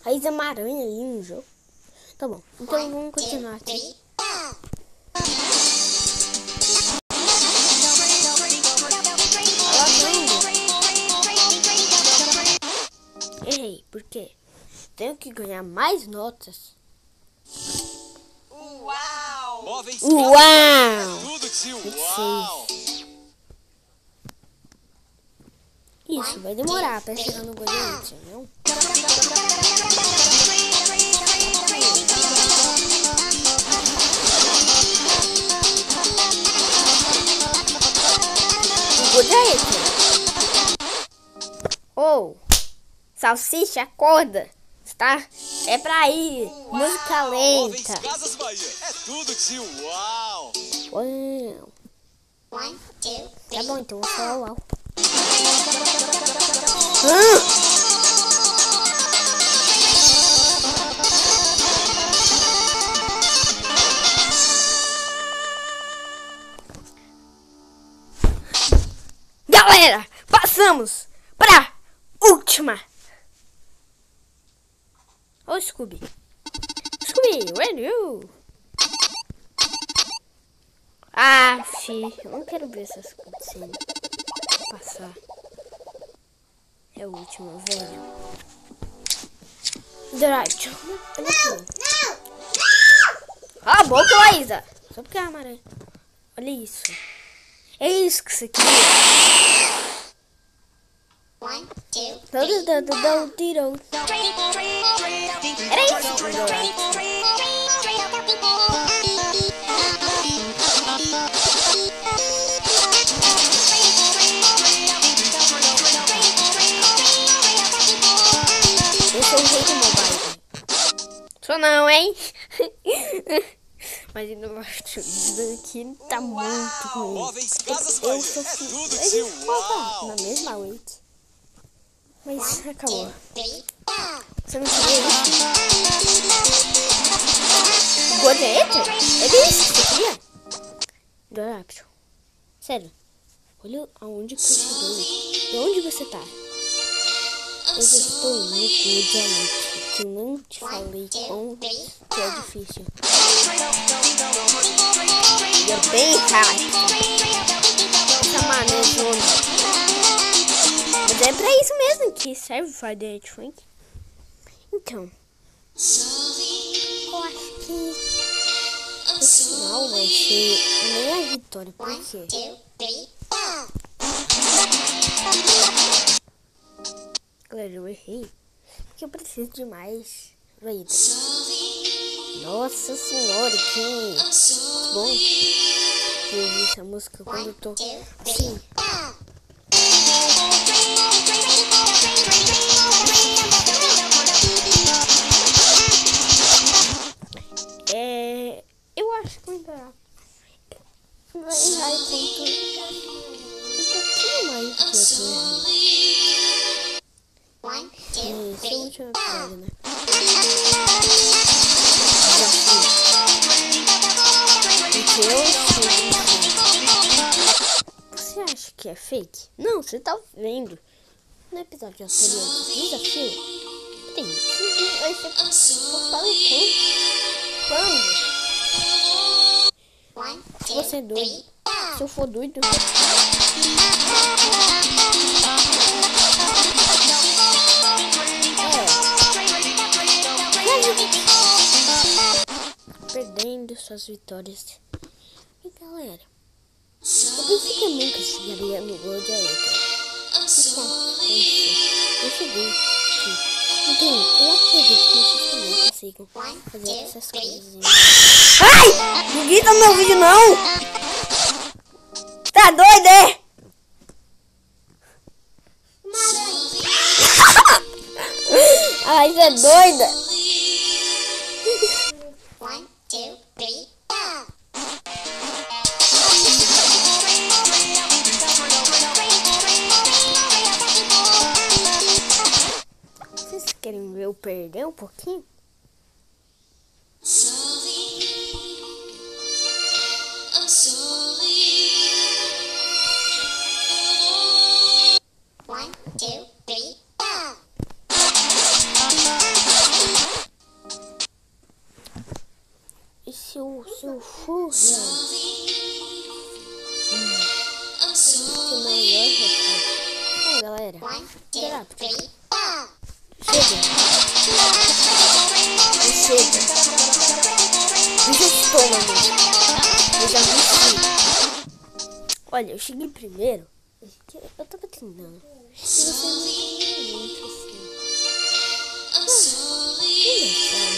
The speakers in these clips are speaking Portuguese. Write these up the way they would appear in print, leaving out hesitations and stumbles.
raiz amaranja ali no jogo. Tá bom, então vamos continuar aqui. Errei, por quê? Tenho que ganhar mais notas. Uau! Móveis Uau! é tudo de uau! Isso, vai demorar pra chegar no Goiânia, não? Goiânia! Oh! Salsicha, acorda! Tá? É pra ir! Uau! Música Móveis lenta! Casas Bahia é tudo de uau! Uau! Tá bom, então vou falar uau. Galera, passamos pra última. Ô, Scooby. Scooby, where are you? Ah, eu não quero ver essas cutscenes passar. É o último, velho. Drive. Olha aqui. Cala a boca, Laísa. Só porque é amarelo. Olha isso. É isso que você queria. Era isso. Eu sou o rei do mobile. Sou não, hein? Mas ainda isso daqui tá muito ruim. Móveis Casas Eu Bahia sou é filho. tudo Mas de eu vou uau! na mesma wait. Mas acabou. Você não sabia isso? Godeter? É isso que você queria? Doraption. Sério. Olha aonde que eu estou. E onde você tá? Eu estou no Godeter. Que não te falei como que é difícil. E é bem rápido. Essa maneira. Mas é pra isso mesmo que serve o Friday Night Funk. Então, eu acho que o final vai ser nem a vitória. Por quê? Galera, eu errei. Porque eu preciso de mais vida. Nossa senhora, que bom eu ouvi essa música quando eu tô assim. Eu acho que ainda vai errar enquanto um pouquinho mais do que eu tô errando. Esse é o último episódio, né? Você acha que é fake? Não, você tá vendo. No episódio anterior do desafio, tem. Vai ser postado quando? Se você é doido. Se eu for doido. Perdendo suas vitórias. E galera, eu pensei que eu nunca chegaria no Godeter. Eu cheguei aqui. Então, eu acredito que vocês também consigam fazer essas coisas. Ai! Ninguém tá no meu vídeo, não! Tá doido, é? Ai, você é doida! Vocês querem ver eu perder um pouquinho? morrer. Então, galera, chega. Olha, eu cheguei primeiro. Eu tava treinando.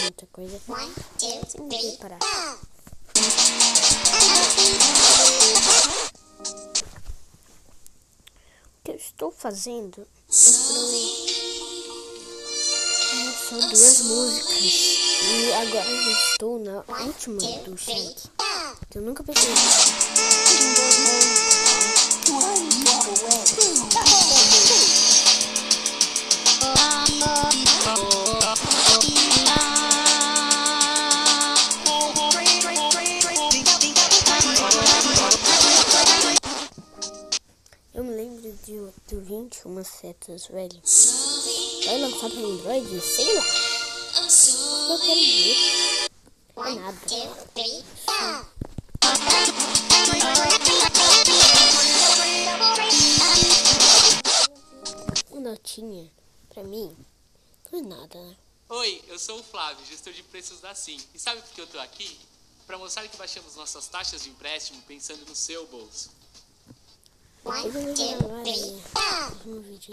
Muita coisa. Sem me preparar. O que eu estou fazendo são duas músicas. E agora eu estou na última do chat. Eu nunca pensei Eu me lembro do 21 setas, velho. Vai lançar pra Android? Sei lá. Eu quero ver. Não é nada. Uma notinha pra mim não é nada, né? Oi, eu sou o Flávio, gestor de preços da Sim. E sabe por que eu tô aqui? Pra mostrar que baixamos nossas taxas de empréstimo pensando no seu bolso. Eu vou gravar um vídeo.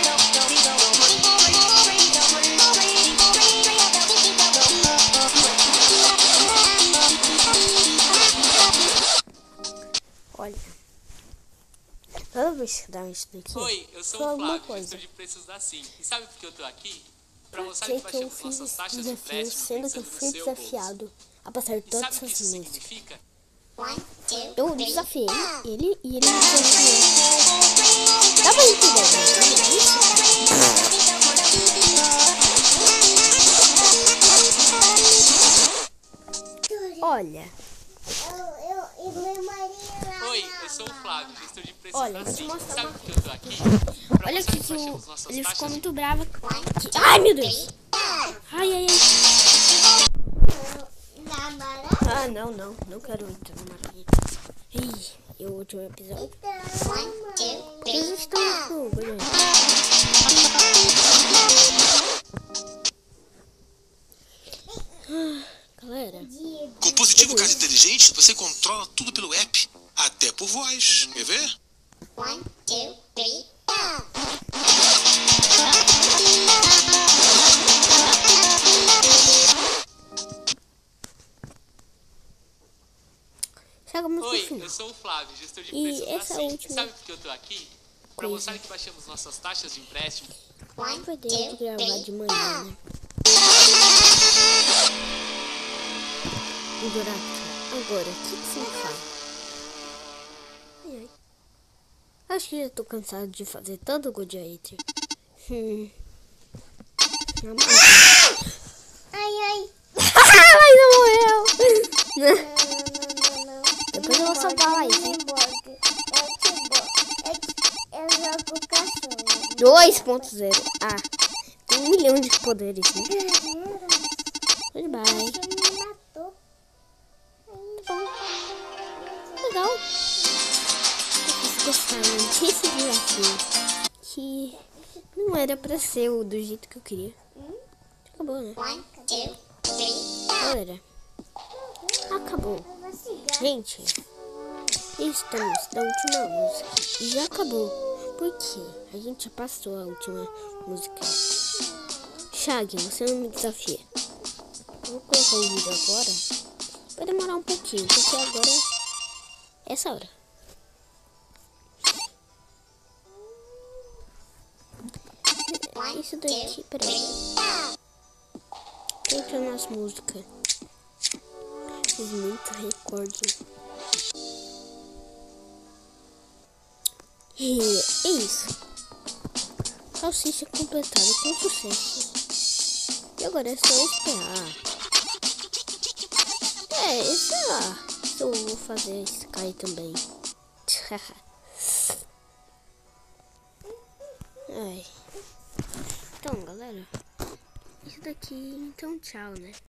Olha, toda vez que dá isso daqui, oi, eu sou o Flávio, gestor de preços da Sim. E sabe por que eu tô aqui? Pra mostrar que baixamos nossas taxas de empréstimo sendo que eu pensando fui no seu bolso. desafiado a passar E todas sabe o que essas isso músicas. significa? Eu desafiei ele e ele me desafiou. Dá pra entender, Olha. Oi, eu sou o Flávio, gestor de preços Olha, da Sim. vou te mostrar Sabe por que eu tô aqui? Olha aqui que ele ficou muito bravo. Ai, meu Deus. Ai, ai, ai. Ah, não quero entrar na marinha. Ih, é o último episódio. Eles estão no fogo, galera. Com o Positivo Casa Inteligente, você controla tudo pelo app, até por voz. Quer ver? 1, 2, 3, 4. Chegamos no Oi, final. eu sou o Flávio, gestor de E preços da essa Sim. última Sabe por que eu tô aqui? Pra mostrar que baixamos nossas taxas de empréstimo. Vai poder gravar de manhã, né? Agora, o que você faz? Ai, ai. Acho que já tô cansado de fazer tanto Gladiator. Ai. Mas não morreu. Não. Depois eu vou salvar lá isso. Eu jogo cachorro. 2.0. Ah, tem 1 milhão de poderes. Né? Goodbye. Você me matou. Tá bom. Legal. Vocês gostaram desse desafio? Que não era pra ser o do jeito que eu queria. Acabou, né? 1, 2, 3, 4. Galera, acabou. Gente, estamos na última música. E já acabou. Por quê? A gente já passou a última música. Shaggy, você não me desafia. Eu vou colocar o vídeo agora. Vai demorar um pouquinho, porque agora é essa hora. Isso daqui, peraí. Entra nas músicas. Fiz muito recorde. E é isso. Salsicha completada com sucesso. E agora é só esperar. Sei lá. Se eu vou fazer esse cair também. Ai. Então, galera. Isso daqui, então tchau, né?